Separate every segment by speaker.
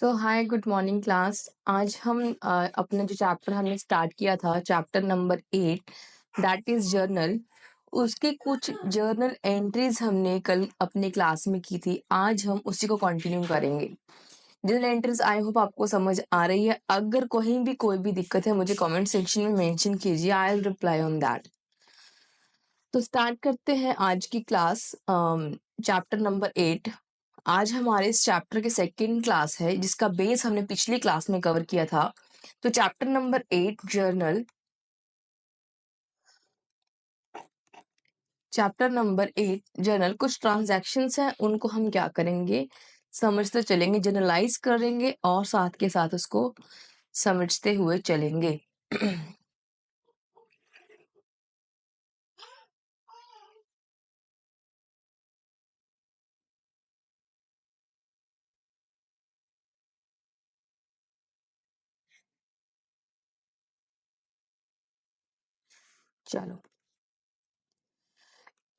Speaker 1: Hi good morning class. आज हम अपना जो चैप्टर हमने स्टार्ट किया था, chapter number 8, that is journal. उसके कुछ जर्नल एंट्रीज हमने कल अपने क्लास में की थी। आज हम उसी को कंटिन्यू करेंगे। जर्नल एंट्रीज आई होप आपको समझ आ रही है। अगर कहीं भी कोई भी दिक्कत है मुझे कमेंट सेक्शन में मेंशन कीजिए, I will reply on that. तो स्टार्ट करते हैं आज की क्लास, चैप्टर नंबर 8। आज हमारे इस चैप्टर के सेकंड क्लास है जिसका बेस हमने पिछली क्लास में कवर किया था। तो chapter number 8 journal, chapter number 8 journal, कुछ ट्रांजैक्शंस हैं उनको हम क्या करेंगे, समझते चलेंगे, जनरलाइज करेंगे और साथ के साथ उसको समझते हुए चलेंगे। चलो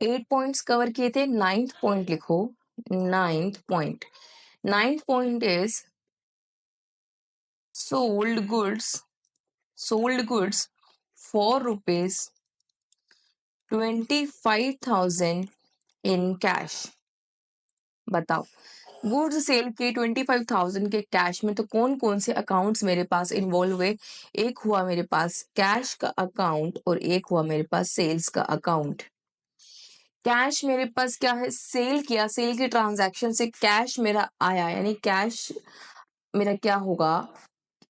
Speaker 1: 8 पॉइंट्स कवर किए थे, 9th पॉइंट लिखो। 9th point is sold goods for rupees 25,000 in cash। बताओ, गुड्स सेल के 25,000 के कैश में तो कौन कौन से अकाउंट्स मेरे पास इन्वॉल्व हुए। एक हुआ मेरे पास कैश का अकाउंट और एक हुआ मेरे पास सेल्स का अकाउंट। कैश मेरे पास क्या है, सेल किया, सेल के ट्रांजैक्शन से कैश मेरा आया, यानी कैश मेरा क्या होगा।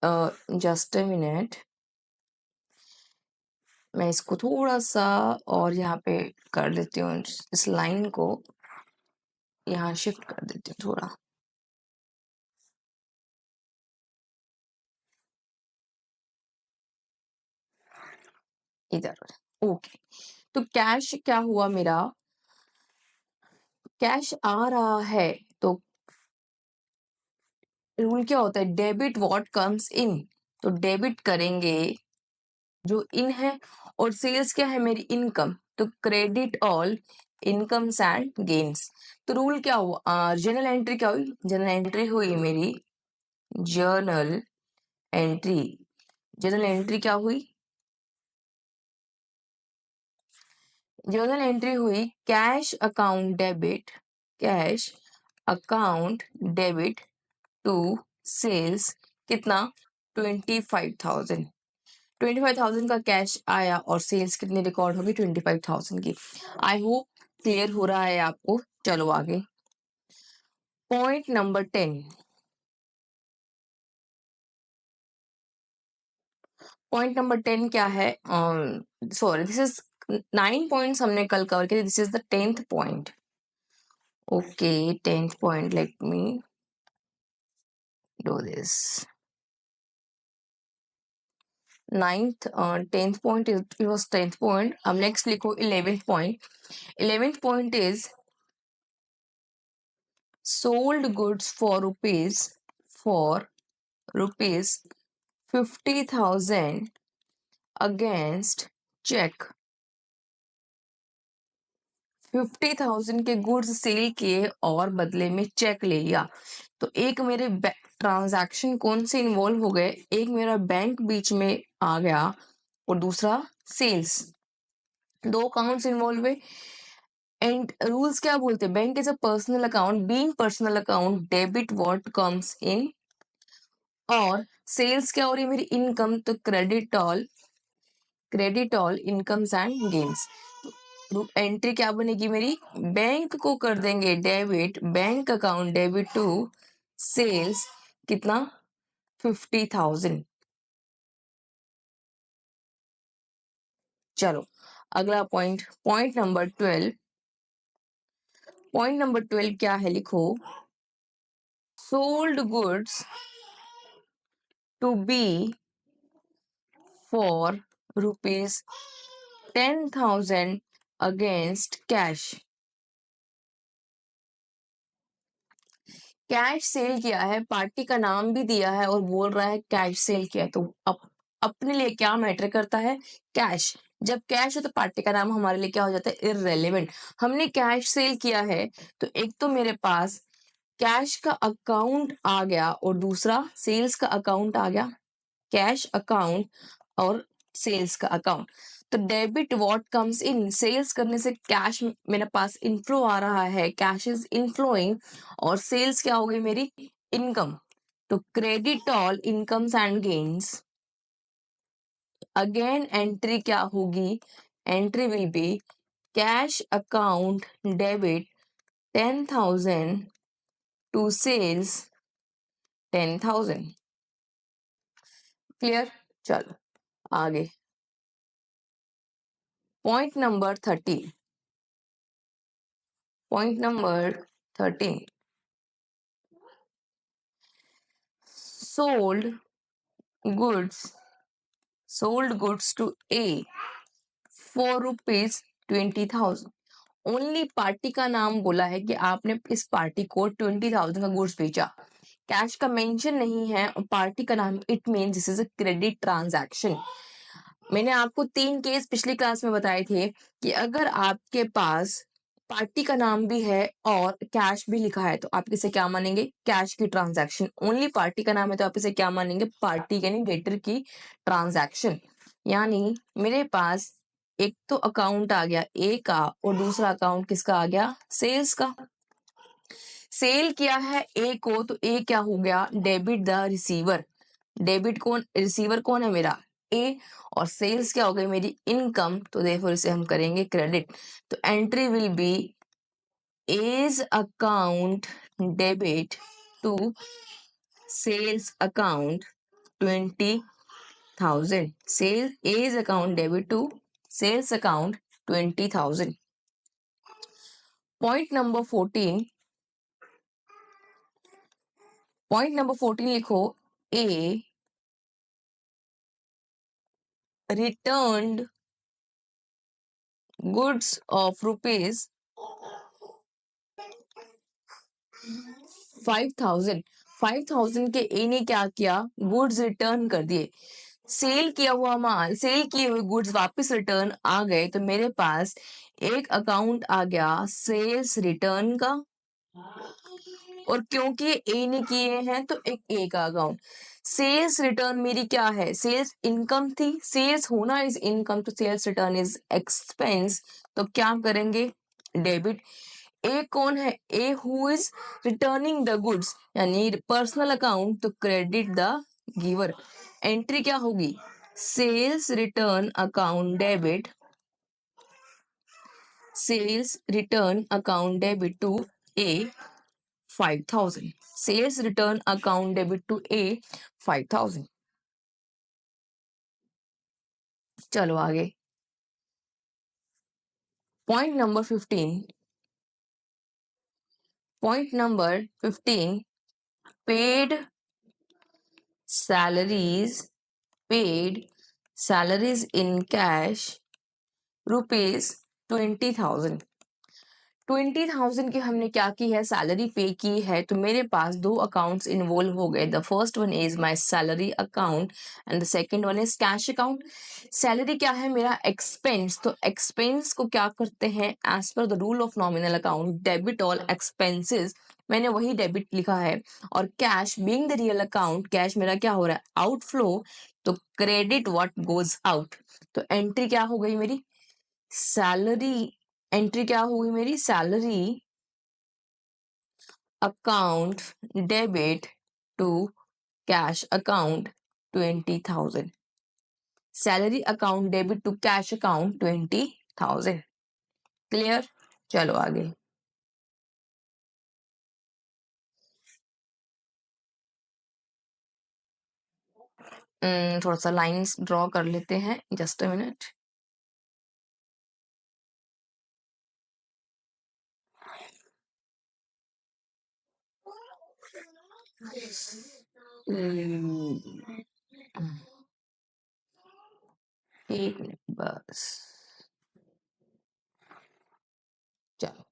Speaker 1: जस्ट अ मिनट, मैं इसको थोड़ा सा और यहाँ पे कर देती हूँ, इस लाइन को यहाँ शिफ्ट कर देती हूँ थोड़ा। इधर, ओके। तो कैश क्या हुआ मेरा, कैश आ रहा है तो रूल क्या होता है, डेबिट व्हाट कम्स इन। तो डेबिट करेंगे जो इन है, और सेल्स क्या है मेरी इनकम, तो credit all incomes and gains. तो रूल क्या हुआ, जर्नल एंट्री क्या हुई, जर्नल एंट्री हुई मेरी, जर्नल एंट्री, जर्नल एंट्री क्या हुई, जर्नल एंट्री हुई cash account debit, cash account debit to sales, कितना 25,000। 25,000 का कैश आया और सेल्स कितनी रिकॉर्ड होगी 25,000 की। आई होप क्लियर हो रहा है आपको। चलो आगे, पॉइंट नंबर 10। पॉइंट नंबर 10 क्या है, सॉरी दिस इज 9 पॉइंट्स हमने कल कवर किए, this is the 10th point. Okay, 10th point, let me do this. 10th point is, it was 10th point। अब next लिखो 11th point। 11th point is sold goods for rupees 50,000 against check। 50,000 के goods sale किए और बदले में check ले लिया। तो एक मेरे ट्रांजैक्शन कौन से इन्वॉल्व हो गए, एक मेरा बैंक बीच में आ गया और दूसरा सेल्स, दो अकाउंट्स इन्वॉल्व हुए। एंड रूल्स क्या बोलते हैं, bank is a personal account, being personal account debit what comes in, और सेल्स क्या हो रही है मेरी इनकम, तो credit all incomes and gains. Entry क्या बनेगी मेरी, बैंक को कर देंगे debit, bank account debit to sales, कितना 50,000। चलो अगला point, point number 12। Point number 12 क्या है, लिखो sold goods to B for rupees 10,000 against cash. Cash cell किया है, पार्टी का नाम भी दिया है और बोल रहा है कैश सेल किया है, तो अपने लिए क्या मैटर करता है, कैश। जब कैश है तो पार्टी का नाम हमारे लिए क्या हो जाता है, इररेलेवेंट। हमने कैश सेल किया है तो एक तो मेरे पास कैश का अकाउंट आ गया और दूसरा सेल्स का अकाउंट आ गया, कैश अकाउंट और सेल्स का अकाउंट। तो debit what comes in, sales करने से कैश मेरे पास इनफ्लो आ रहा है, कैश इज इनफ्लोइंग, और सेल्स क्या हो गई मेरी, इनकम। तो credit all incomes and gains. Again entry क्या होगी, entry will be cash account debit 10,000 to sales 10,000। Clear? चलो आगे। Point number 13, point number 13, sold goods, sold goods to A for rupees 20,000। Only party का नाम बोला है कि आपने इस पार्टी को 20,000 का गुड्स बेचा, कैश का मेंशन नहीं है और पार्टी का नाम, it means this is a credit transaction. मैंने आपको 3 केस पिछली क्लास में बताए थे कि अगर आपके पास पार्टी का नाम भी है और कैश भी लिखा है तो आप इसे क्या मानेंगे, कैश की ट्रांजैक्शन। ओनली पार्टी का नाम है तो आप इसे क्या मानेंगे, पार्टी यानी डेटर की ट्रांजैक्शन। यानी मेरे पास एक तो अकाउंट आ गया ए का और दूसरा अकाउंट किसका आ गया, सेल्स का। सेल किया है ए को तो ए क्या हो गया, डेबिट द रिसीवर। डेबिट कौन, रिसीवर कौन है मेरा, ए, और सेल्स क्या हो गई मेरी, इनकम, तो देयरफॉर इसे हम करेंगे क्रेडिट। तो entry will be as account debit to sales account 20,000। Sale as account debit to sales account 20,000। Point number 14, point number 14 लिखो, ए returned goods of rupees 5,000। 5,000 के ए ने क्या किया, गुड्स रिटर्न कर दिए। सेल किया हुआ माल, सेल किए हुए गुड्स वापस रिटर्न आ गए तो मेरे पास एक अकाउंट आ गया सेल्स रिटर्न का, और क्योंकि ए ने किए हैं तो एक ए का अकाउंट। सेल्स रिटर्न मेरी क्या है, सेल्स इनकम थी, सेल्स होना इज इनकम, तो सेल्स रिटर्न इज एक्सपेंस, तो क्या करेंगे, डेबिट। ए कौन है, A who is returning the goods यानी पर्सनल अकाउंट, तो क्रेडिट द गिवर। एंट्री क्या होगी, sales return account debit, sales return account debit to A 5,000। Sales return account debit to A 5,000। चलो आगे। Point number 15, point number 15, paid salaries, paid salaries in cash rupees 20,000। 20,000 की हमने क्या की है, salary पे की है, तो मेरे पास दो अकाउंट्स इन्वॉल्व हो गए। The first one is my salary account and the second one is cash account. Salary क्या है मेरा, एक्सपेंस, तो एक्सपेंस को क्या करते हैं, as per the rule of nominal account debit all expenses, मैंने वही डेबिट लिखा है। और cash being the real account, cash मेरा क्या हो रहा है, आउटफ्लो, तो क्रेडिट व्हाट गोज आउट। तो एंट्री क्या हो गई मेरी, सैलरी, एंट्री क्या हुई मेरी, salary account debit to cash account 20,000। Salary account debit to cash account 20,000। Clear? चलो आगे। थोड़ा सा लाइंस ड्रॉ कर लेते हैं, जस्ट अ मिनट। एक मिनट बस। चलो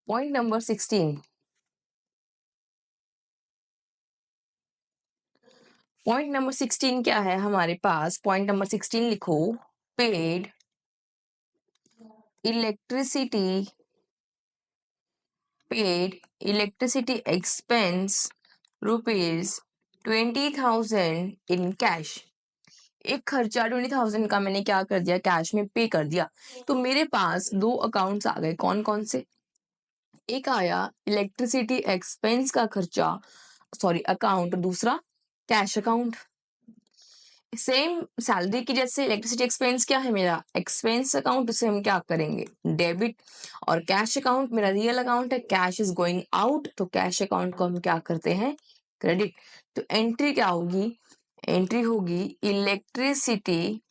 Speaker 1: पॉइंट नंबर 16, पॉइंट नंबर 16 क्या है हमारे पास, पॉइंट नंबर 16 लिखो, paid electricity paid electricity expense ₹20,000 in cash. एक खर्चा 20,000 का मैंने क्या कर दिया, कैश में पे कर दिया। तो मेरे पास दो अकाउंट्स आ गए, कौन कौन से? एक आया इलेक्ट्रिसिटी एक्सपेंस का खर्चा, सॉरी अकाउंट, दूसरा कैश अकाउंट। सेम सैलरी की जैसे इलेक्ट्रिसिटी एक्सपेंस क्या है मेरा एक्सपेंस अकाउंट, उसे हम क्या करेंगे डेबिट, और कैश अकाउंट मेरा रियल अकाउंट है, कैश इज गोइंग आउट, तो कैश अकाउंट को हम क्या करते हैं क्रेडिट। तो एंट्री क्या होगी, एंट्री होगी electricity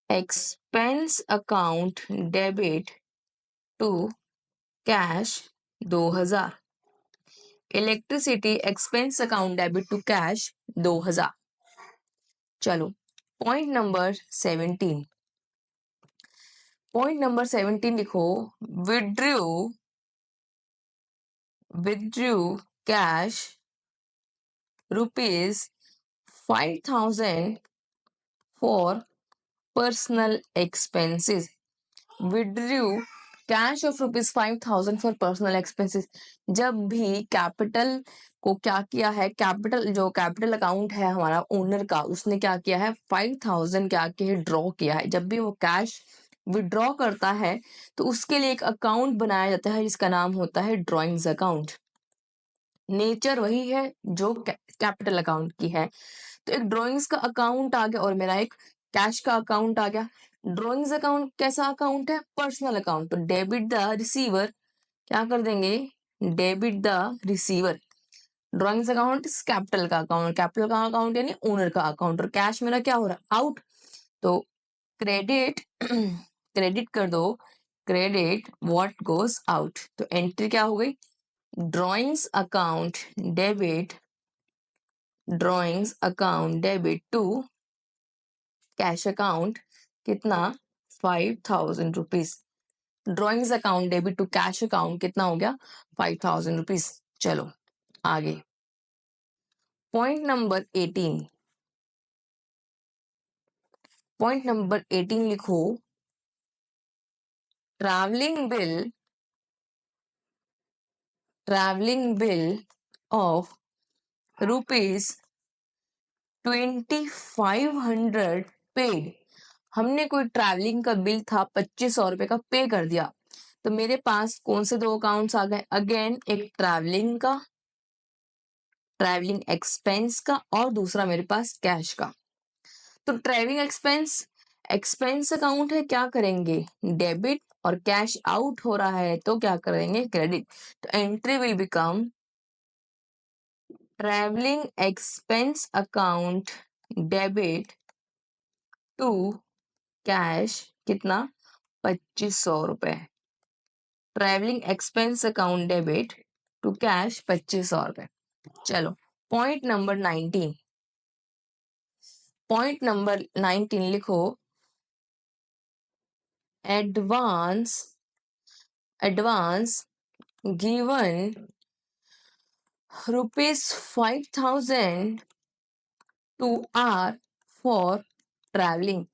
Speaker 1: expense account debit to cash 2000, electricity expense account debit to cash 2000। चलो पॉइंट नंबर 17, पॉइंट नंबर 17 लिखो, withdrew cash ₹5,000 for personal expenses. Withdrew cash of ₹5,000 for personal expenses. जब भी कैपिटल को क्या किया है, कैपिटल जो कैपिटल अकाउंट है हमारा ओनर का, उसने क्या किया है 5,000 क्या किया है ड्रॉ किया है। जब भी वो कैश विड्रॉ करता है तो उसके लिए एक अकाउंट बनाया जाता है जिसका नाम होता है ड्रॉइंग्स अकाउंट। नेचर वही है जो कैपिटल अकाउंट की है। तो एक ड्रॉइंग्स का अकाउंट आ गया और मेरा एक कैश का अकाउंट आ गया। ड्रॉइंग्स अकाउंट कैसा अकाउंट है, पर्सनल अकाउंट, तो डेबिट द रिसीवर, क्या कर देंगे debit the receiver. Drawings account capital का अकाउंट, कैपिटल का अकाउंट यानी ओनर का अकाउंट, और कैश मेरा क्या हो रहा है आउट, तो क्रेडिट क्रेडिट कर दो, क्रेडिट व्हाट गोज आउट। तो एंट्री क्या हो गई, drawings account debit, drawings account debit to cash account, कितना 5,000 rupees. Drawings account debit to cash account कितना हो गया 5,000 रुपीज। चलो आगे पॉइंट नंबर 18, पॉइंट नंबर 18 लिखो, ट्रैवलिंग बिल ऑफ ₹2,500 पेड। हमने कोई ट्रैवलिंग का बिल था 2,500 का पे कर दिया। तो मेरे पास कौन से दो अकाउंट्स आ गए, अगेन एक ट्रैवलिंग का, ट्रैवलिंग एक्सपेंस का, और दूसरा मेरे पास कैश का। तो ट्रैवलिंग एक्सपेंस अकाउंट है, क्या करेंगे डेबिट, और कैश आउट हो रहा है तो क्या करेंगे क्रेडिट। तो entry will become travelling expense account debit to cash, कितना 2,500 रुपए। Travelling expense account debit to cash 2,500 रुपए। चलो पॉइंट नंबर 19, पॉइंट नंबर 19 लिखो, advance given ₹5,000 to R for travelling.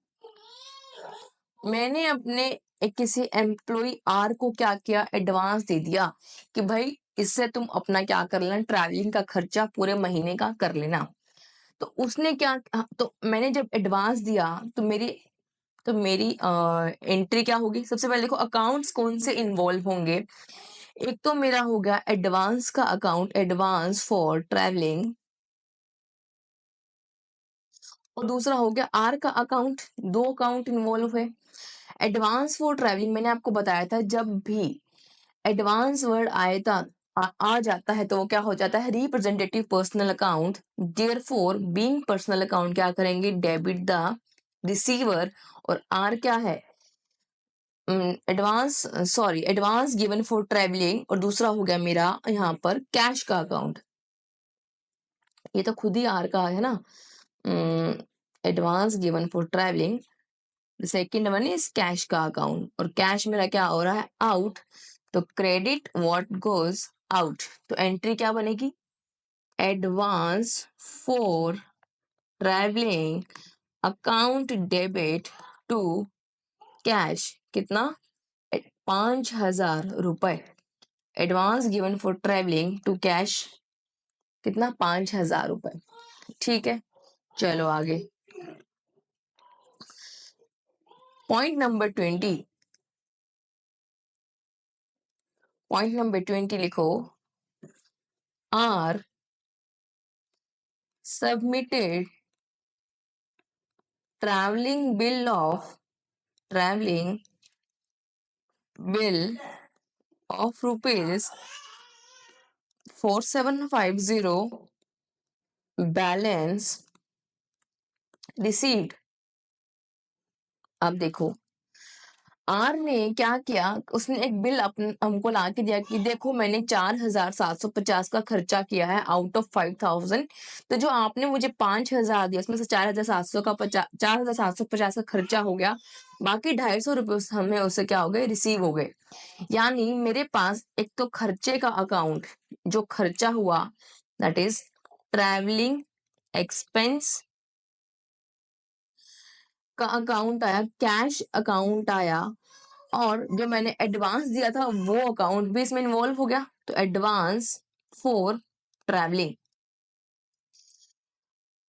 Speaker 1: मैंने अपने किसी एम्प्लॉय आर को क्या किया, एडवांस दे दिया कि भाई इससे तुम अपना क्या कर लेना, ट्रैवलिंग का खर्चा पूरे महीने का कर लेना। तो उसने क्या, तो मैंने जब एडवांस दिया तो मेरी एंट्री क्या होगी, सबसे पहले देखो अकाउंट्स कौन से इन्वॉल्व होंगे। एक तो मेरा हो गया एडवांस का अकाउंट, एडवांस फॉर ट्रैवलिंग, और दूसरा हो गया आर का अकाउंट। दो अकाउंट इन्वॉल्व है। एडवांस फॉर ट्रैवलिंग मैंने आपको बताया था, जब भी एडवांस वर्ड आ जाता है तो वो क्या हो जाता है representative personal account. Therefore being personal account क्या करेंगे डेबिट द रिसीवर, और आर क्या है एडवांस गिवन फॉर ट्रैवलिंग, और दूसरा हो गया मेरा यहाँ पर कैश का अकाउंट। ये तो खुद ही आर का है ना, advance given for travelling, second one is cash का अकाउंट, और कैश मेरा क्या हो रहा है आउट, तो क्रेडिट व्हाट गोज आउट। तो एंट्री क्या बनेगी, advance for travelling account debit to cash, कितना 5,000 रुपए advance given for travelling to cash कितना 5,000 रुपए। ठीक है, चलो आगे। पॉइंट नंबर 20, पॉइंट नंबर 20 लिखो, R submitted traveling bill of rupees 4750 balance received। अब देखो आर ने क्या किया, उसने एक बिल हमको ला के दिया कि देखो मैंने 4,750 का खर्चा किया है आउट ऑफ 5,000। तो जो आपने मुझे 5,000 दिया उसमें से 4,700 का 4,750 का खर्चा हो गया, बाकी 250 रुपए हमें उससे क्या हो गए, रिसीव हो गए। यानी मेरे पास एक तो खर्चे का अकाउंट जो खर्चा हुआ दैट इज ट्रैवलिंग एक्सपेंस का अकाउंट आया, कैश अकाउंट आया, और जो मैंने एडवांस दिया था वो अकाउंट भी इसमें इन्वॉल्व हो गया। तो एडवांस फॉर ट्रैवलिंग।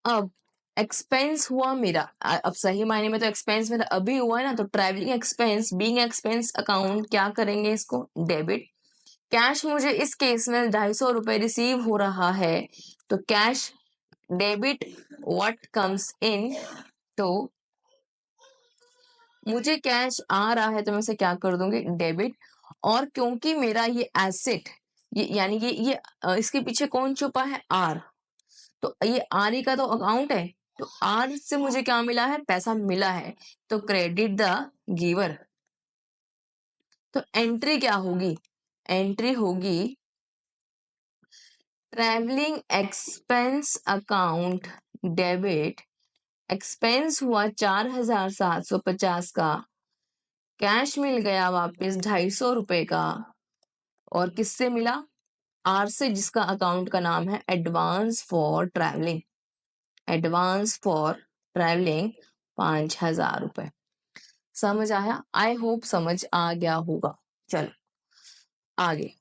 Speaker 1: अब एक्सपेंस हुआ मेरा, अब सही मायने में तो एक्सपेंस मेरा अभी हुआ है ना, तो travelling expense being expense account क्या करेंगे, इसको डेबिट। कैश मुझे इस केस में 250 रुपए रिसीव हो रहा है, तो कैश डेबिट व्हाट कम्स इन। तो मुझे कैश आ रहा है तो मैं इसे क्या कर दूंगी, डेबिट। और क्योंकि मेरा ये एसेट, यानी इसके पीछे कौन छुपा है, आर, तो ये आर ही का तो अकाउंट है, तो आर से मुझे क्या मिला है, पैसा मिला है, तो क्रेडिट द गिवर। तो एंट्री क्या होगी, एंट्री होगी travelling expense account debit. Expense हुआ 4,750 का, कैश मिल गया वापस 250 रुपए का, और किससे मिला, आर से, जिसका अकाउंट का नाम है advance for travelling. Advance for travelling 5,000 रुपए। समझ आया, आई होप समझ आ गया होगा। चलो आगे।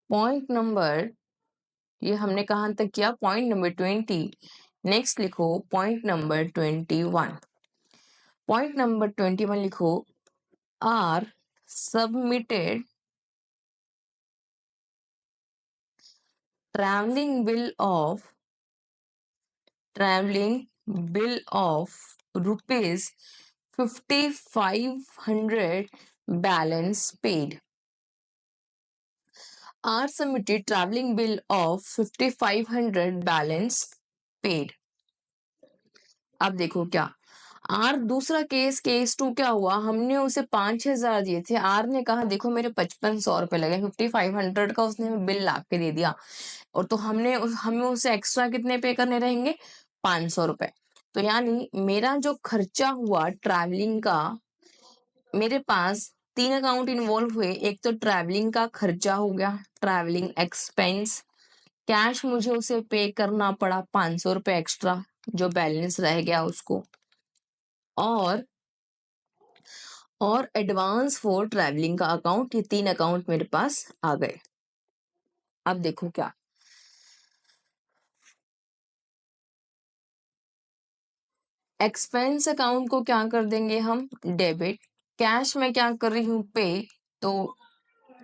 Speaker 1: पॉइंट नंबर, ये हमने कहां तक किया, पॉइंट नंबर 20। नेक्स्ट लिखो पॉइंट नंबर 21। पॉइंट नंबर 21 लिखो, R submitted traveling bill of rupees 5,500 balance paid। R submitted traveling bill of 5,500 balance paid। अब देखो क्या, आर दूसरा केस 2 क्या हुआ, हमने उसे 5,000 दिए थे, आर ने कहा देखो मेरे 5,500 रुपए लगे, 5,500 का उसने हमें बिल ला के दे दिया, और तो हमें उसे एक्स्ट्रा कितने पे करने रहेंगे, 500 रुपए। तो यानी मेरा जो खर्चा हुआ ट्रैवलिंग का, मेरे पास 3 अकाउंट इन्वॉल्व हुए, एक तो ट्रैवलिंग का खर्चा हो गया, ट्रैवलिंग एक्सपेंस, कैश मुझे उसे पे करना पड़ा 500 रुपए एक्स्ट्रा जो बैलेंस रह गया उसको, और एडवांस फॉर ट्रैवलिंग का अकाउंट, ये 3 अकाउंट मेरे पास आ गए। अब देखो क्या, एक्सपेंस अकाउंट को क्या कर देंगे हम, डेबिट। कैश में क्या कर रही हूँ, पे, तो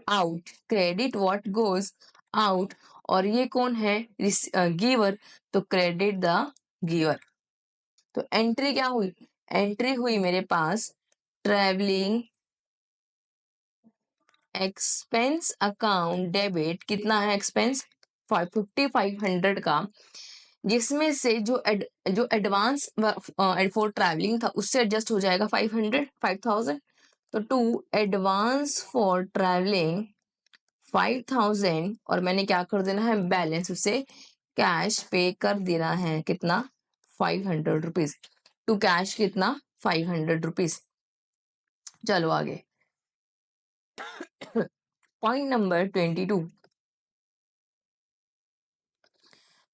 Speaker 1: out, credit what goes out, और ये कौन है, गिवर, तो क्रेडिट द गिवर। तो एंट्री क्या हुई, एंट्री हुई मेरे पास ट्रैवलिंग एक्सपेंस अकाउंट डेबिट, कितना है एक्सपेंस 5,500 का, जिसमें से जो एडवांस फॉर ट्रैवलिंग था उससे एडजस्ट हो जाएगा 500 5,000, तो 2 एडवांस फॉर ट्रैवलिंग 5000 और मैंने क्या कर देना है, बैलेंस उसे कैश पे कर देना है, कितना 500 रुपीज। टू कैश कितना 500 रुपीज। चलो आगे। Point number 22।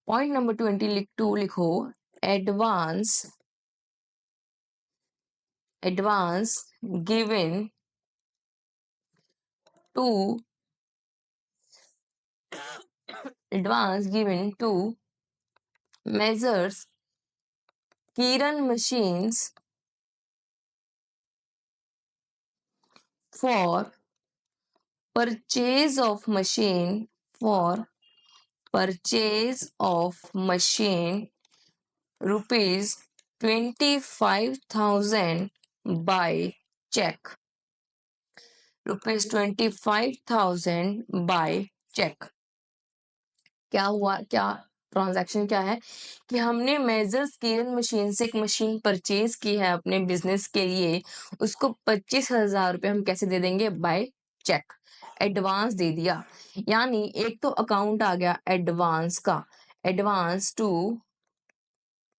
Speaker 1: पॉइंट नंबर 22 लिखो, advance given to measures Kiran machines for purchase of machine rupees 25,000 by check. Rupees 25,000 by cheque. क्या हुआ, क्या ट्रांजैक्शन क्या है कि हमने मेजर्स किरण मशीन से एक मशीन परचेज की है अपने बिजनेस के लिए, उसको 25,000 रुपये हम कैसे दे देंगे, बाय चेक, एडवांस दे दिया। यानी एक तो अकाउंट आ गया एडवांस का, एडवांस टू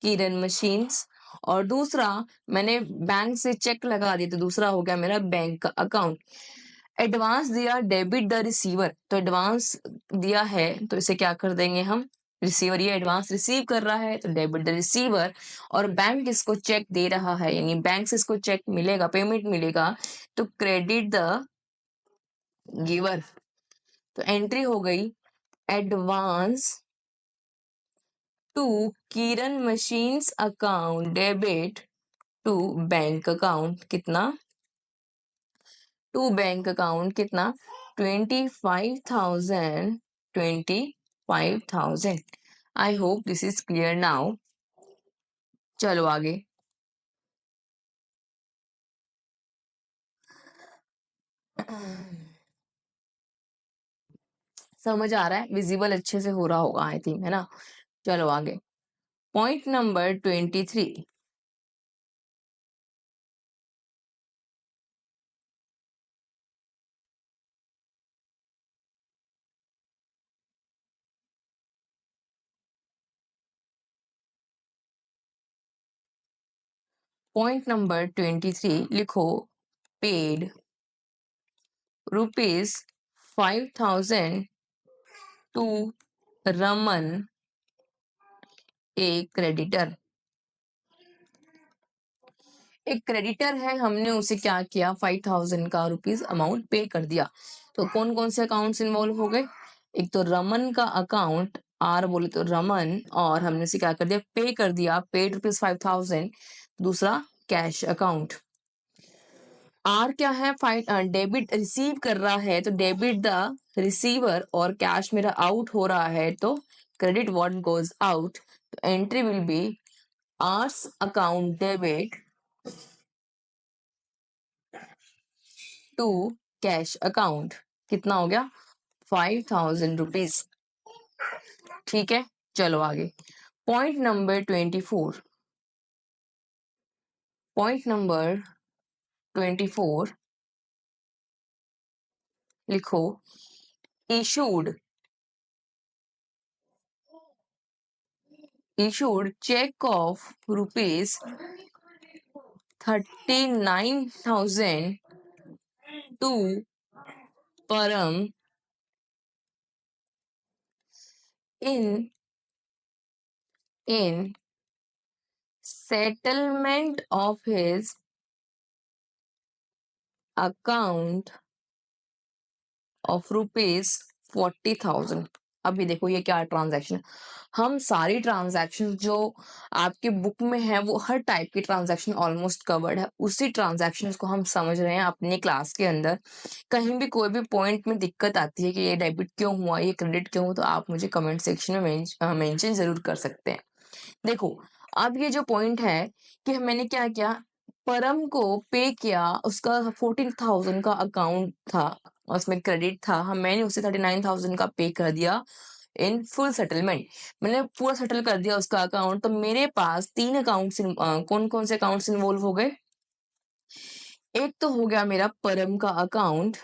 Speaker 1: किरण मशीन्स, और दूसरा मैंने बैंक से चेक लगा दिया तो दूसरा हो गया मेरा बैंक का अकाउंट। एडवांस दिया डेबिट द रिसीवर, तो एडवांस दिया है तो इसे क्या कर देंगे हम, रिसीवर, ये एडवांस रिसीव कर रहा है तो डेबिट द रिसीवर, और बैंक इसको चेक दे रहा है यानी बैंक से इसको चेक मिलेगा, पेमेंट मिलेगा, तो क्रेडिट द गिवर। तो एंट्री हो गई advance to Kiran machines account debit to bank account, कितना टू बैंक अकाउंट कितना 25,000। I hope this is clear now. चलो आगे। समझ आ रहा है, विजिबल अच्छे से हो रहा होगा आई थिंक, है ना। चलो आगे। Point number 23। पॉइंट नंबर 23 लिखो, paid ₹5,000 to Raman a creditor. एक क्रेडिटर है, हमने उसे क्या किया, 5,000 का रुपीज अमाउंट पे कर दिया। तो कौन कौन से अकाउंट्स इन्वॉल्व हो गए, एक तो रमन का अकाउंट, आर बोले तो रमन, और हमने उसे क्या कर दिया, पे कर दिया, पेड ₹5,000। दूसरा कैश अकाउंट, आर क्या है, डेबिट रिसीव कर रहा है तो डेबिट द रिसीवर, और कैश मेरा आउट हो रहा है तो क्रेडिट व्हाट गोज आउट। तो entry will be R's account debit to cash account, कितना हो गया 5,000 रुपीज। ठीक है, चलो आगे। Point number 24। पॉइंट नंबर 24 लिखो, इशूड चेक ऑफ ₹39,000 टू परम in settlement of his account of ₹40,000। अभी देखो ये क्या ट्रांजैक्शन, हम सारी ट्रांजैक्शन जो आपके बुक में है वो हर टाइप की ट्रांजैक्शन ऑलमोस्ट कवर्ड है, उसी ट्रांजैक्शन को हम समझ रहे हैं अपने क्लास के अंदर। कहीं भी कोई भी पॉइंट में दिक्कत आती है कि ये डेबिट क्यों हुआ, ये क्रेडिट क्यों हुआ, तो आप मुझे कमेंट सेक्शन में मेंशन जरूर कर सकते हैं। देखो अब ये जो पॉइंट है कि मैंने क्या किया, परम को पे किया, उसका 14,000 का अकाउंट था, उसमें क्रेडिट था, हम मैंने उसे 39,000 का पे कर दिया इन फुल सेटलमेंट, मैंने पूरा सेटल कर दिया उसका अकाउंट। तो मेरे पास तीन अकाउंट्स, कौन कौन से अकाउंट्स इन्वॉल्व हो गए, एक तो हो गया मेरा परम का अकाउंट,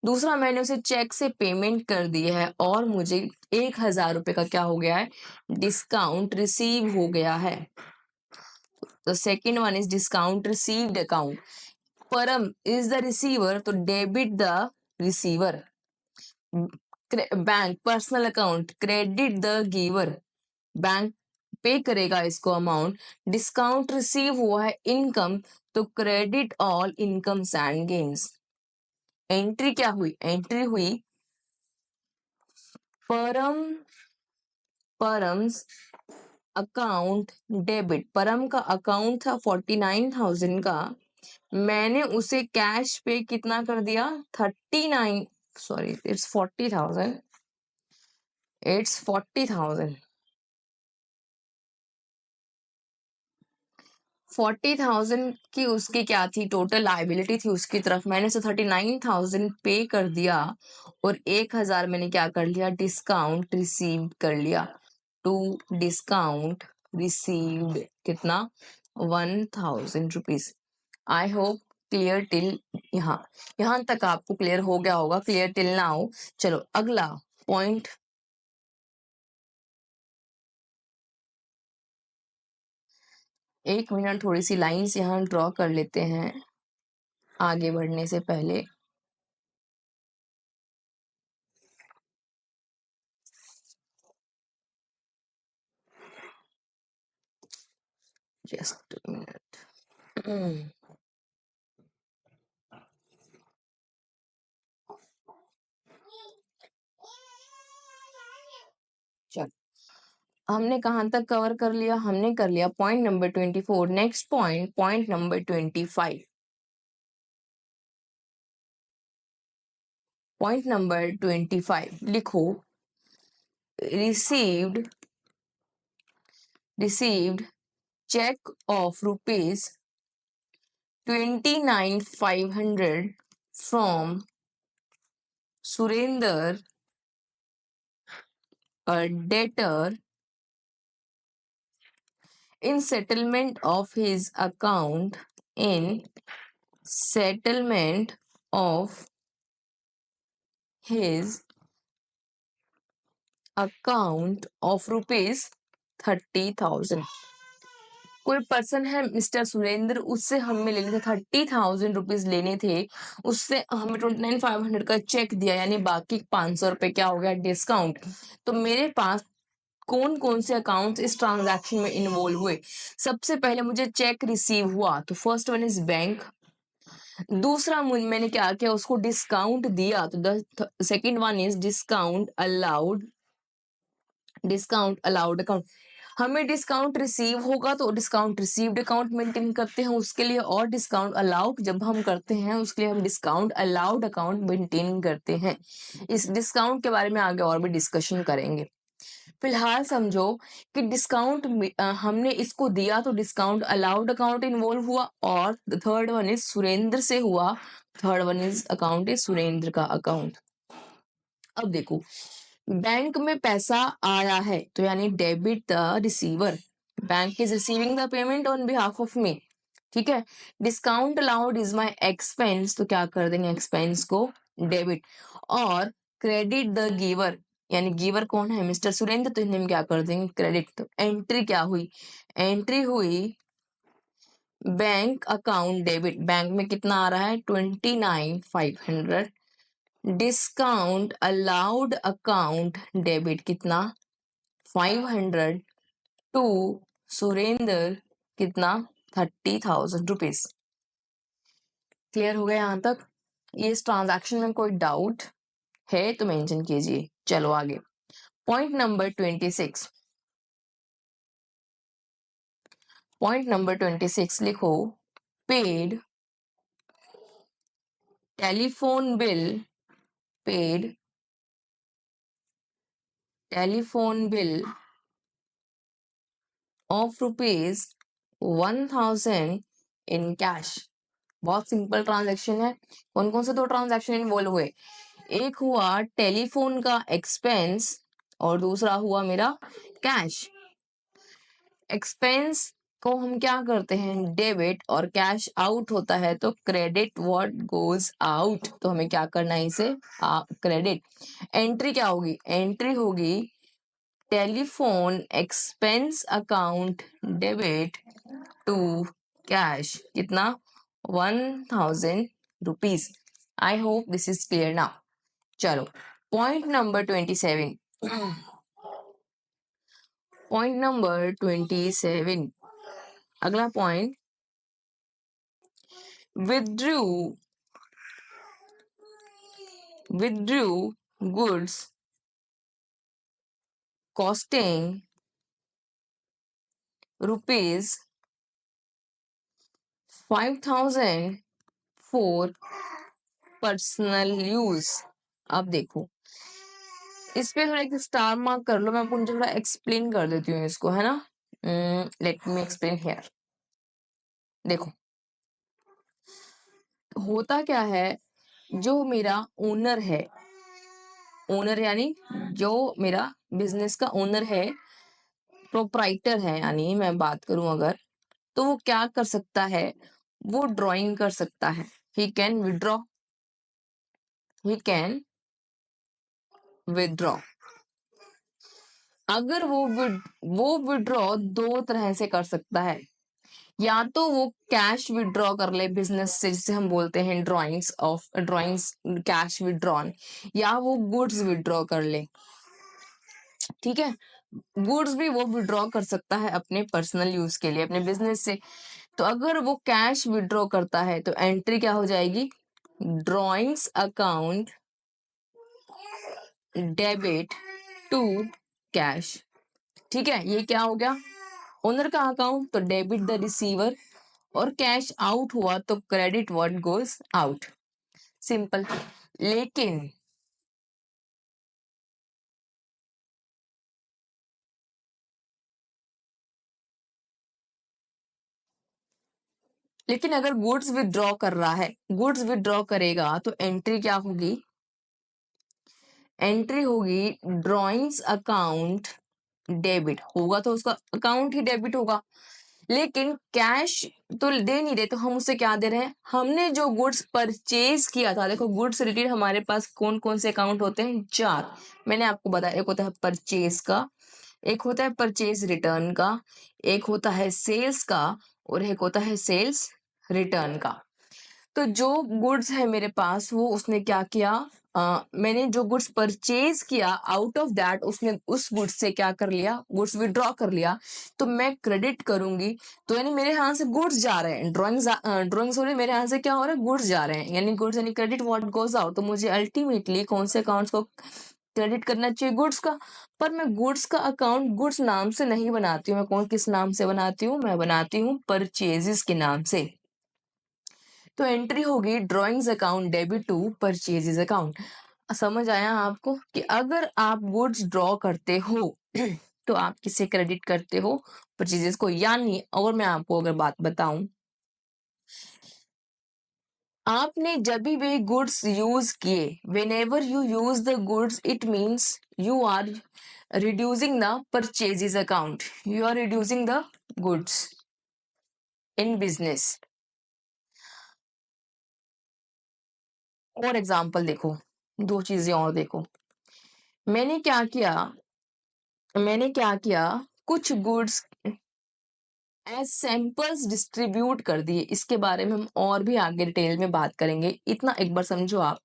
Speaker 1: दूसरा मैंने उसे चेक से पेमेंट कर दी है और मुझे 1000 रुपए का क्या हो गया है, डिस्काउंट रिसीव हो गया है। तो second one is discount received account. परम इज द रिसीवर, तो debit the receiver. Bank personal account, credit the giver, bank पे करेगा इसको अमाउंट। डिस्काउंट रिसीव हुआ है इनकम, तो credit all incomes and gains. Entry क्या हुई, एंट्री हुई परम्स अकाउंट डेबिट। परम का अकाउंट था 49,000 का, मैंने उसे कैश पे कितना कर दिया, 39, सॉरी इट्स 40,000, इट्स 40,000 40,000 की उसकी क्या थी, टोटल लाइबिलिटी थी उसकी तरफ, मैंने उसे 39,000 पे कर दिया और 1,000 मैंने क्या कर लिया, डिस्काउंट रिसीव कर लिया। टू डिस्काउंट रिसीव्ड कितना, 1,000 rupees. I hope clear till यहाँ तक आपको क्लियर हो गया होगा, क्लियर टिल नाउ। चलो अगला पॉइंट, एक मिनट थोड़ी सी लाइंस यहाँ ड्रॉ कर लेते हैं आगे बढ़ने से पहले। Just minute. चल हमने कहाँ तक कवर कर लिया, हमने कर लिया point number 24। Next point, point number 25। Point number 25 लिखो, received cheque of rupees 29,500 from Surender, a debtor, in settlement of his account, in settlement of his account of rupees 30,000। कोई पर्सन है मिस्टर सुरेंद्र, उससे हमें लेने थे 30,000 रुपीज लेने थे, उससे हमें 29,500 का चेक दिया, यानी बाकी 500 रुपए क्या हो गया, डिस्काउंट। तो मेरे पास कौन कौन से अकाउंट इस ट्रांजैक्शन में इन्वॉल्व हुए। सबसे पहले मुझे चेक रिसीव हुआ, तो फर्स्ट वन इज बैंक। दूसरा मैंने क्या किया, उसको डिस्काउंट दिया, तो the second one is discount allowed account. हमें डिस्काउंट रिसीव होगा तो डिस्काउंट रिसीव्ड अकाउंट मेंटेन करते हैं उसके लिए, और डिस्काउंट अलाउ जब हम करते हैं उसके लिए हम डिस्काउंट अलाउड अकाउंट मेंटेन करते हैं। इस डिस्काउंट के बारे में आगे और भी डिस्कशन करेंगे। फिलहाल समझो कि डिस्काउंट हमने इसको दिया तो डिस्काउंट अलाउड अकाउंट इन्वॉल्व हुआ, और थर्ड वन इज सुरेंद्र से हुआ, third one is account is Surendra का अकाउंट। अब देखो, बैंक में पैसा आया है तो यानी debit the receiver, bank is receiving the payment on behalf of me, ठीक है। Discount allowed is my expense, तो क्या कर देंगे, एक्सपेंस को डेबिट, और क्रेडिट द गिवर, यानी गिवर कौन है, मिस्टर सुरेंद्र, तो इन्हें हम क्या कर देंगे, क्रेडिट। तो एंट्री क्या हुई, एंट्री हुई बैंक अकाउंट डेबिट, बैंक में कितना आ रहा है, 29,500। डिस्काउंट अलाउड अकाउंट डेबिट कितना, 500 टू सुरेंद्र कितना, 30,000 रुपीज। क्लियर हो गया यहाँ तक। ये इस ट्रांजैक्शन में कोई डाउट है तो मेंशन कीजिए। चलो आगे, पॉइंट नंबर 26। पॉइंट नंबर 26 लिखो, paid telephone bill, paid telephone bill of rupees 1,000 in cash. बहुत सिंपल ट्रांजैक्शन है। कौन कौन से दो ट्रांजैक्शन इन्वॉल्व हुए, एक हुआ टेलीफोन का एक्सपेंस और दूसरा हुआ मेरा कैश। एक्सपेंस को हम क्या करते हैं, डेबिट, और कैश आउट होता है तो क्रेडिट व्हाट गोज आउट, तो हमें क्या करना है इसे क्रेडिट। एंट्री क्या होगी, एंट्री होगी telephone expense account debit to cash, कितना 1000 rupees. I hope this is clear now. चलो पॉइंट नंबर 27, पॉइंट नंबर 27, अगला point, withdrew goods costing rupees 5000 for personal use। अब देखो इस पे थोड़ा एक स्टार मार्क कर लो, मैं आपको थोड़ा एक्सप्लेन कर देती हूँ इसको, है ना। Let me explain here. देखो होता क्या है, जो मेरा ओनर है, ओनर यानी जो मेरा बिजनेस का ओनर है, प्रोप्राइटर है, यानी मैं बात करूं अगर, तो वो क्या कर सकता है, वो ड्राइंग कर सकता है। He can withdraw, he can withdraw. अगर वो विड्रॉ दो तरह से कर सकता है, या तो वो कैश विड्रॉ कर ले बिजनेस से, जिसे हम बोलते हैं ड्राइंग्स कैश विड्रॉन, या वो गुड्स विड्रॉ कर ले। ठीक है, गुड्स भी वो विड्रॉ कर सकता है अपने पर्सनल यूज के लिए, अपने बिजनेस से। तो अगर वो कैश विड्रॉ करता है तो एंट्री क्या हो जाएगी, drawings account debit to cash. ठीक है, ये क्या हो गया, ओनर का अकाउंट तो डेबिट द रिसीवर, और कैश आउट हुआ तो credit what goes out, simple. लेकिन लेकिन अगर गुड्स विड्रॉ कर रहा है, गुड्स विड्रॉ करेगा तो एंट्री क्या होगी, एंट्री होगी ड्रॉइंग्स अकाउंट डेबिट, होगा तो उसका अकाउंट ही डेबिट होगा। लेकिन कैश तो दे नहीं रहे, तो हम उससे क्या दे रहे हैं, हमने जो गुड्स परचेज किया था। देखो गुड्स रिलेटेड हमारे पास कौन कौन से अकाउंट होते हैं, चार मैंने आपको बताया। एक होता है परचेज का, एक होता है परचेज रिटर्न का, एक होता है सेल्स का, और एक होता है सेल्स रिटर्न का। तो जो गुड्स है मेरे पास, वो उसने क्या किया, मैंने जो गुड्स परचेज किया, आउट ऑफ दैट उसने उस गुड्स से क्या कर लिया, गुड्स विड्रॉ कर लिया, तो मैं क्रेडिट करूंगी। तो यानी मेरे यहाँ से गुड्स जा रहे हैं, ड्रॉइंग्स हो रही, मेरे यहाँ से क्या हो रहा है, गुड्स जा रहे हैं, यानी गुड्स यानी क्रेडिट व्हाट गोज आउट। तो मुझे अल्टीमेटली कौन से अकाउंट्स को क्रेडिट करना चाहिए, गुड्स का। पर मैं गुड्स का अकाउंट गुड्स नाम से नहीं बनाती हूँ, मैं कौन किस नाम से बनाती हूँ, मैं बनाती हूँ परचेजेस के नाम से। तो एंट्री होगी drawings account debit to purchases account. समझ आया आपको कि अगर आप गुड्स ड्रॉ करते हो तो आप किसे क्रेडिट करते हो, परचेजेस को। यानी और मैं आपको अगर बात बताऊं, आपने जब भी गुड्स यूज किए, whenever you use the goods, it means you are reducing the purchases account, you are reducing the goods in business। और एग्जांपल देखो, दो चीजें और देखो, मैंने क्या किया, मैंने क्या किया, कुछ गुड्स एज सैंपल्स डिस्ट्रीब्यूट कर दिए। इसके बारे में हम और भी आगे डिटेल में बात करेंगे, इतना एक बार समझो आप।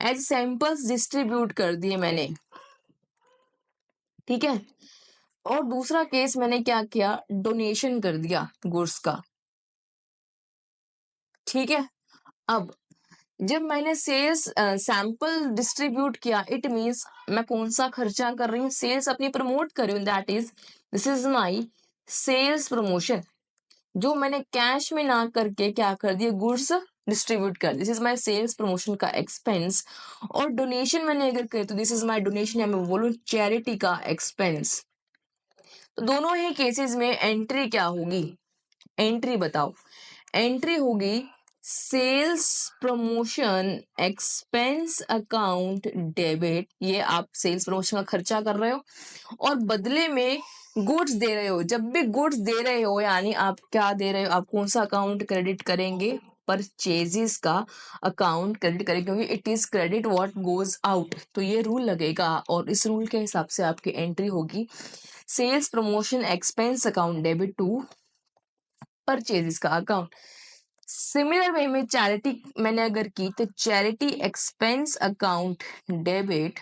Speaker 1: एज सैंपल्स डिस्ट्रीब्यूट कर दिए मैंने, ठीक है। और दूसरा केस मैंने क्या किया, डोनेशन कर दिया गुड्स का, ठीक है। अब जब मैंने सेल्स सैंपल डिस्ट्रीब्यूट किया, इट मींस मैं कौन सा खर्चा कर रही हूँ, सेल्स अपनी प्रमोट कर रही हूँ, that is this is my sales promotion. जो मैंने कैश में ना करके क्या कर दिया, गुड्स डिस्ट्रीब्यूट कर, this is my sales promotion का एक्सपेंस। और डोनेशन मैंने अगर करे तो दिस इज माय डोनेशन, या मैं बोलूं चैरिटी का एक्सपेंस। तो दोनों ही केसेस में एंट्री क्या होगी, एंट्री बताओ, एंट्री होगी sales promotion expense account debit. ये आप सेल्स प्रमोशन का खर्चा कर रहे हो, और बदले में गुड्स दे रहे हो, जब भी गुड्स दे रहे हो यानी आप क्या दे रहे हो, आप कौन सा अकाउंट क्रेडिट करेंगे, परचेजेस का अकाउंट क्रेडिट करेंगे, क्योंकि it is credit what goes out, तो ये रूल लगेगा और इस रूल के हिसाब से आपकी एंट्री होगी sales promotion expense account debit to purchases का अकाउंट। सिमिलर वे में चैरिटी मैंने अगर की तो charity expense account debit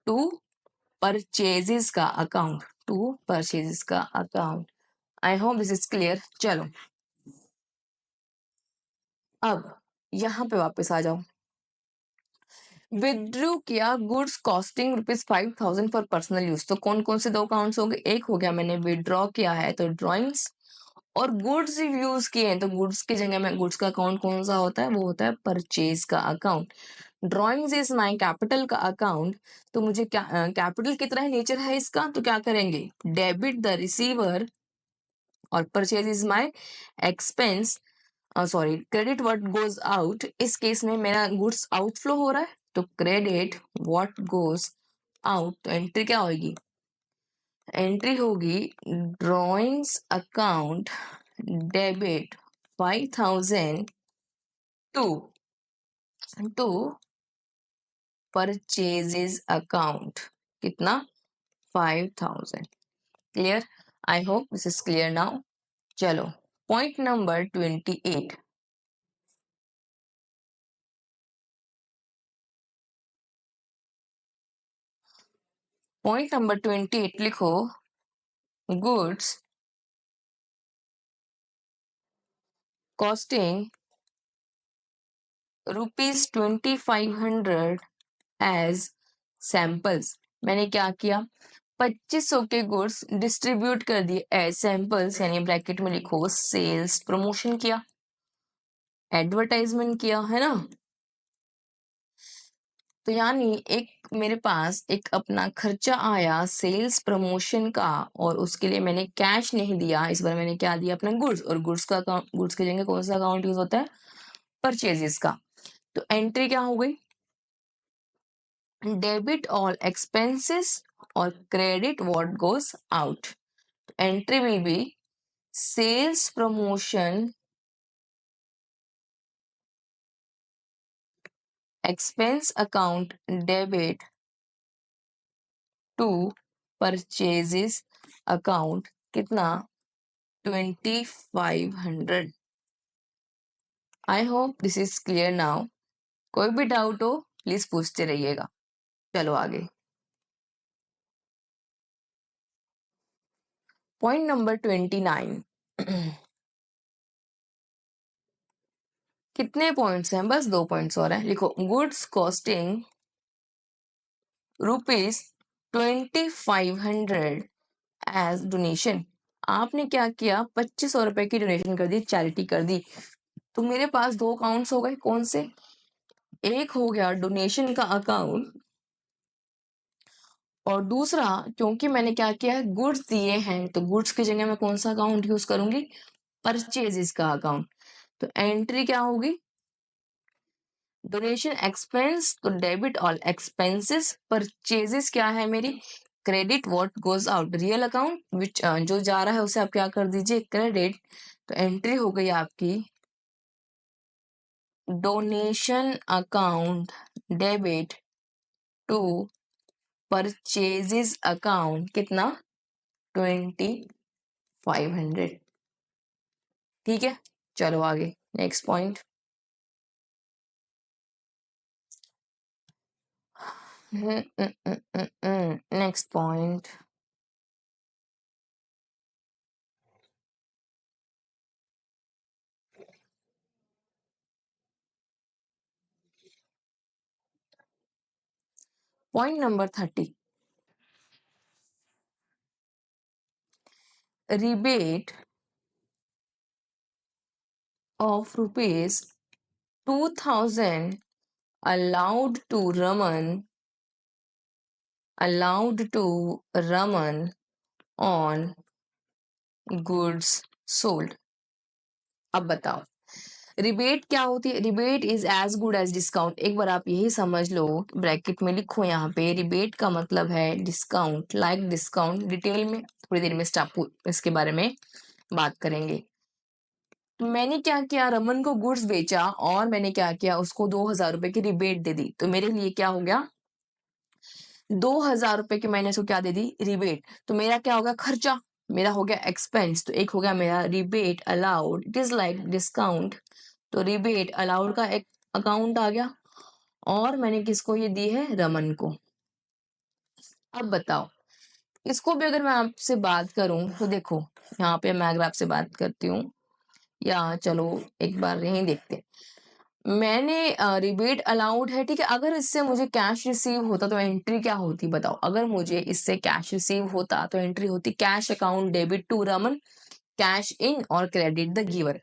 Speaker 1: to purchases का अकाउंट, टू परचेजेस का account. I hope this is clear. चलो अब यहां पे वापस आ जाओ। विथड्रू किया goods costing ₹5,000 for personal use, तो कौन कौन से दो अकाउंट्स हो गए, एक हो गया मैंने विथड्रॉ किया है तो ड्रॉइंग्स, और गुड्स यूज किए हैं तो गुड्स की जगह में गुड्स का अकाउंट कौन सा होता है, वो होता है परचेज का account. Drawings is my capital का अकाउंट, तो मुझे क्या कैपिटल कितना है नेचर है इसका, तो क्या करेंगे डेबिट द रिसीवर, और purchase is my expense, sorry credit what goes out, इस केस में मेरा गुड्स आउटफ्लो हो रहा है तो क्रेडिट व्हाट गोज आउट, तो एंट्री क्या होगी, एंट्री होगी drawings account debit 5,000 to to purchases account, कितना 5,000। Clear, I hope this is clear now. चलो पॉइंट नंबर 28, पॉइंट नंबर 28 लिखो, गुड्स कॉस्टिंग ₹2,500 एज सैंपल्स। मैंने क्या किया 2500 के गुड्स डिस्ट्रीब्यूट कर दिए एज सैंपल्स, यानी ब्रैकेट में लिखो सेल्स प्रमोशन किया, एडवर्टाइजमेंट किया, है ना। तो यानी एक मेरे पास एक अपना खर्चा आया सेल्स प्रमोशन का, और उसके लिए मैंने कैश नहीं दिया, इस बार मैंने क्या दिया अपना गुड्स, और गुड्स का अकाउंट, गुड्स की जगह कौन सा अकाउंट यूज होता है, परचेजेस का। तो एंट्री क्या हो गई, डेबिट ऑल एक्सपेंसेस और credit what goes out. Entry will be sales promotion expense account debit to purchases account, कितना 2,500। I hope this is clear now. कोई भी डाउट हो प्लीज पूछते रहिएगा। चलो आगे, पॉइंट नंबर 29। कितने पॉइंट्स हैं, बस 2 पॉइंट्स और हैं। लिखो गुड्स कॉस्टिंग ₹2,500 एज डोनेशन। आपने क्या किया 2,500 की डोनेशन कर दी, चैरिटी कर दी। तो मेरे पास दो अकाउंट्स हो गए, कौन से, एक हो गया डोनेशन का अकाउंट, और दूसरा क्योंकि मैंने क्या किया है गुड्स दिए हैं तो गुड्स की जगह मैं कौन सा अकाउंट यूज करूंगी, परचेजेस का अकाउंट। तो एंट्री क्या होगी, डोनेशन एक्सपेंस तो डेबिट ऑल एक्सपेंसेस, परचेजेस क्या है मेरी, credit what goes out, real account which जो जा रहा है उसे आप क्या कर दीजिए क्रेडिट। तो एंट्री हो गई आपकी donation account debit to purchases account, कितना 2,500। ठीक है, चलो आगे next point. Next point, point number 30, rebate of ₹2,000 allowed to Raman on goods sold। अब बताओ रिबेट क्या होती है? Rebate is as good as discount. एक बार आप यही समझ लो, ब्रैकेट में लिखो यहाँ पे, रिबेट का मतलब है डिस्काउंट, लाइक डिस्काउंट। डिटेल में थोड़ी देर में स्टाफ इसके बारे में बात करेंगे। मैंने क्या किया, रमन को गुड्स बेचा और मैंने क्या किया, उसको 2,000 रुपए की रिबेट दे दी। तो मेरे लिए क्या हो गया, 2,000 रुपए की मैंने उसको क्या दे दी, रिबेट। तो मेरा क्या हो गया, खर्चा, मेरा हो गया एक्सपेंस। तो एक हो गया मेरा rebate allowed, it is like discount. तो रिबेट अलाउड का एक अकाउंट आ गया और मैंने किसको ये दी है, रमन को। अब बताओ, इसको भी अगर मैं आपसे बात करूं तो देखो, यहाँ पे मैं अगर आपसे बात करती हूँ, या चलो एक बार यही देखते हैं। मैंने रिबेट अलाउड है, ठीक है। अगर इससे मुझे कैश रिसीव होता तो एंट्री क्या होती, बताओ। अगर मुझे इससे कैश रिसीव होता तो एंट्री होती cash account debit to Raman, cash in और क्रेडिट द गिवर।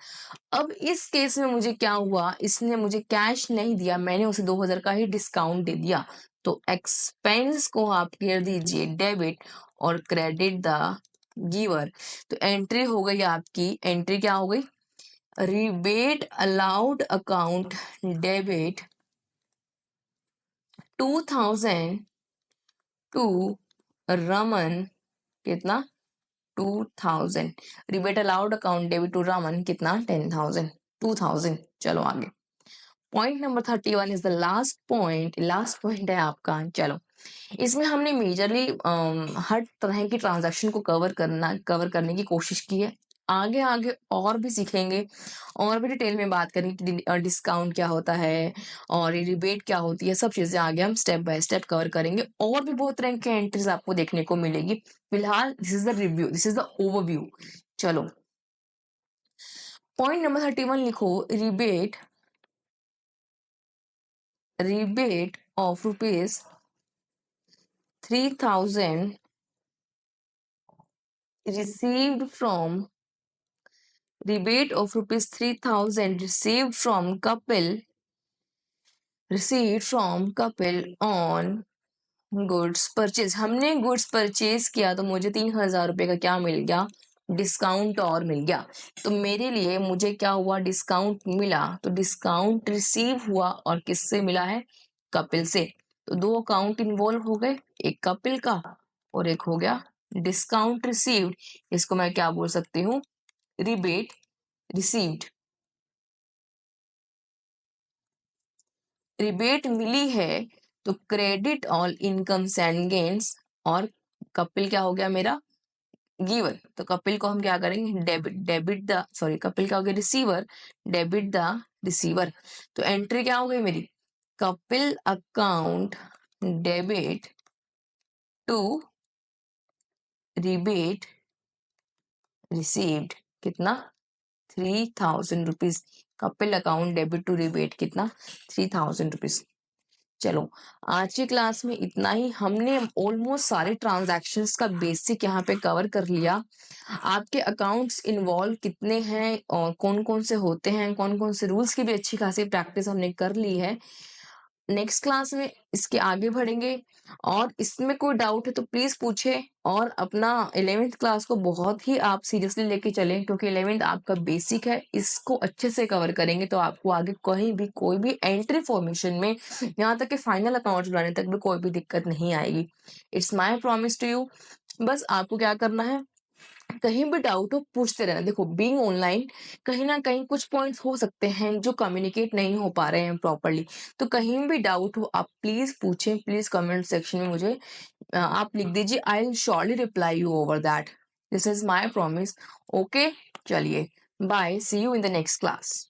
Speaker 1: अब इस केस में मुझे क्या हुआ, इसने मुझे कैश नहीं दिया, मैंने उसे 2,000 का ही डिस्काउंट दे दिया। तो एक्सपेंस को आप कर दीजिए डेबिट और क्रेडिट द गिवर। तो एंट्री हो गई आपकी, एंट्री क्या हो गई, rebate allowed account debit 2,000 to Raman, कितना, 2,000। Rebate allowed account debit to Raman कितना, 10,000, 2,000। चलो आगे, point number 31 is the last point, last point है आपका। चलो, इसमें हमने मेजरली हर तरह की ट्रांजैक्शन को कवर करने की कोशिश की है। आगे आगे और भी सीखेंगे और भी डिटेल में बात करेंगे कि डिस्काउंट क्या होता है और रिबेट क्या होती है, सब चीजें आगे हम स्टेप बाय स्टेप कवर करेंगे। और भी बहुत तरह के एंट्रीज आपको देखने को मिलेगी। फिलहाल this is the review, this is the overview. चलो, पॉइंट नंबर 31 लिखो, rebate of rupees 3,000 received from rebate of rupees 3,000 received from couple on goods purchase. हमने गुड्स परचेज किया तो मुझे 3,000 रुपए का क्या मिल गया, डिस्काउंट और मिल गया। तो मेरे लिए मुझे क्या हुआ, डिस्काउंट मिला। तो डिस्काउंट रिसीव हुआ और किससे मिला है, कपिल से। तो दो अकाउंट इन्वॉल्व हो गए, एक कपिल का और एक हो गया डिस्काउंट रिसीव्ड। इसको मैं क्या बोल सकती हूँ, रिबेट रिसीव्ड। रिबेट मिली है तो credit all incomes and gains, और कपिल क्या हो गया मेरा, गिवर। तो कपिल को हम क्या करेंगे, डेबिट द, सॉरी, कपिल क्या हो गया, रिसीवर, डेबिट द रिसीवर। तो एंट्री क्या हो गई मेरी, Kapil account debit to rebate received, कितना, 3,000 rupees. Kapil account debit to rebate कितना, 3,000 रुपीज। चलो, आज की क्लास में इतना ही। हमने ऑलमोस्ट सारे ट्रांजैक्शंस का बेसिक यहाँ पे कवर कर लिया। आपके अकाउंट्स इन्वॉल्व कितने हैं और कौन कौन से होते हैं, कौन कौन से रूल्स की भी अच्छी खासी प्रैक्टिस हमने कर ली है। नेक्स्ट क्लास में इसके आगे बढ़ेंगे और इसमें कोई डाउट है तो प्लीज पूछे। और अपना 11th क्लास को बहुत ही आप सीरियसली लेके चलें, क्योंकि 11th आपका बेसिक है, इसको अच्छे से कवर करेंगे तो आपको आगे कहीं भी कोई भी एंट्री फॉर्मेशन में, यहाँ तक कि फाइनल अकाउंट्स बनाने तक भी कोई भी दिक्कत नहीं आएगी। It's my promise to you. बस आपको क्या करना है, कहीं भी डाउट हो पूछते रहना। देखो, बीइंग ऑनलाइन कहीं ना कहीं कुछ पॉइंट्स हो सकते हैं जो कम्युनिकेट नहीं हो पा रहे हैं प्रॉपरली। तो कहीं भी डाउट हो आप प्लीज पूछें, प्लीज कमेंट सेक्शन में मुझे आप लिख दीजिए, I will surely reply you over that. This is my promise. Okay, चलिए bye, see you in the next class.